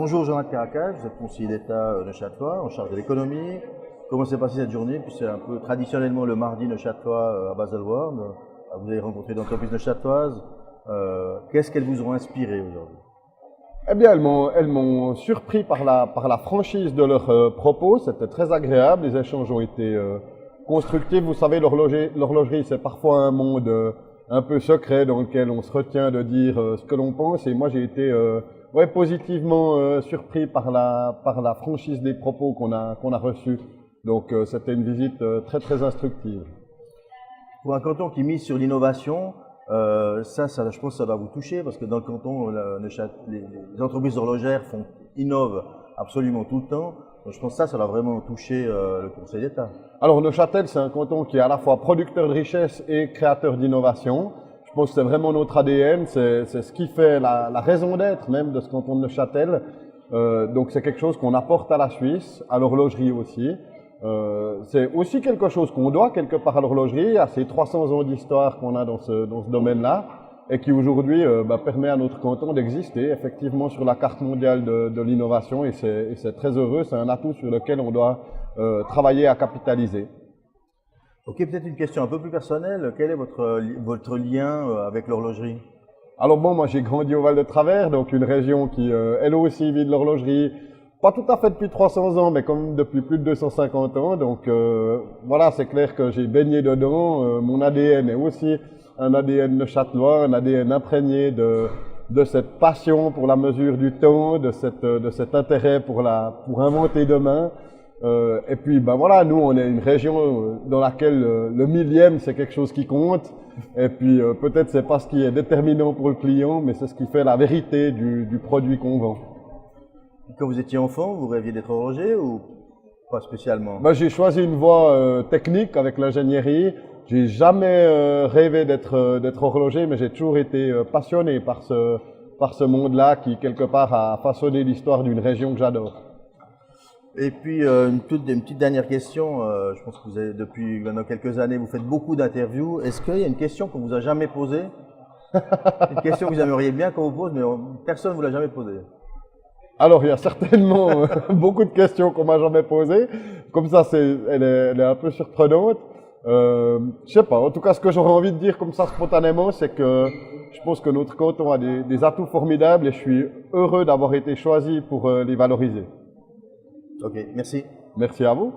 Bonjour Jonathan Caracas, vous êtes conseiller d'État neuchâtelois en charge de l'économie. Comment s'est passée cette journée? Puis c'est un peu traditionnellement le mardi neuchâtelois à Baselworld. Vous avez rencontré d'entreprises neuchâteloises. Qu'est-ce qu'elles vous ont inspiré aujourd'hui? Eh bien, elles m'ont surpris par la franchise de leurs propos. C'était très agréable. Les échanges ont été constructifs. Vous savez, l'horlogerie, c'est parfois un monde un peu secret dans lequel on se retient de dire ce que l'on pense. Et moi, j'ai été positivement surpris par la franchise des propos qu'on a reçus. Donc, c'était une visite très instructive. Pour un canton qui mise sur l'innovation, ça, je pense que ça va vous toucher parce que dans le canton, les entreprises horlogères innovent absolument tout le temps. Donc je pense que ça va vraiment toucher le Conseil d'État. Alors Neuchâtel, c'est un canton qui est à la fois producteur de richesse et créateur d'innovation. Je pense que c'est vraiment notre ADN, c'est ce qui fait la raison d'être même de ce canton de Neuchâtel. Donc c'est quelque chose qu'on apporte à la Suisse, à l'horlogerie aussi. C'est aussi quelque chose qu'on doit quelque part à l'horlogerie, à ces 300 ans d'histoire qu'on a dans ce domaine-là, et qui aujourd'hui permet à notre canton d'exister effectivement sur la carte mondiale de l'innovation, et c'est très heureux, c'est un atout sur lequel on doit travailler à capitaliser. Ok, peut-être une question un peu plus personnelle, quel est votre lien avec l'horlogerie? Alors bon, moi j'ai grandi au Val-de-Travers, donc une région qui elle aussi vit de l'horlogerie. Pas tout à fait depuis 300 ans, mais quand même depuis plus de 250 ans. Donc voilà, c'est clair que j'ai baigné dedans. Mon ADN est aussi un ADN neuchâtelois, un ADN imprégné de cette passion pour la mesure du temps, de cet intérêt pour inventer demain. Et puis ben voilà, nous on est une région dans laquelle le millième c'est quelque chose qui compte. Et puis peut-être c'est pas ce qui est déterminant pour le client, mais c'est ce qui fait la vérité du produit qu'on vend. Quand vous étiez enfant, vous rêviez d'être horloger ou pas spécialement? Ben, j'ai choisi une voie technique avec l'ingénierie. J'ai jamais rêvé d'être horloger, mais j'ai toujours été passionné par ce monde-là qui quelque part a façonné l'histoire d'une région que j'adore. Et puis une petite dernière question. Je pense que vous avez depuis maintenant quelques années, vous faites beaucoup d'interviews. Est-ce qu'il y a une question qu'on vous a jamais posée? Une question que vous aimeriez bien qu'on vous pose, mais personne ne vous l'a jamais posée. Alors, il y a certainement beaucoup de questions qu'on m'a jamais posées. Comme ça, elle est un peu surprenante. Je sais pas. En tout cas, ce que j'aurais envie de dire comme ça spontanément, c'est que je pense que notre canton a des atouts formidables et je suis heureux d'avoir été choisi pour les valoriser. Ok, merci. Merci à vous.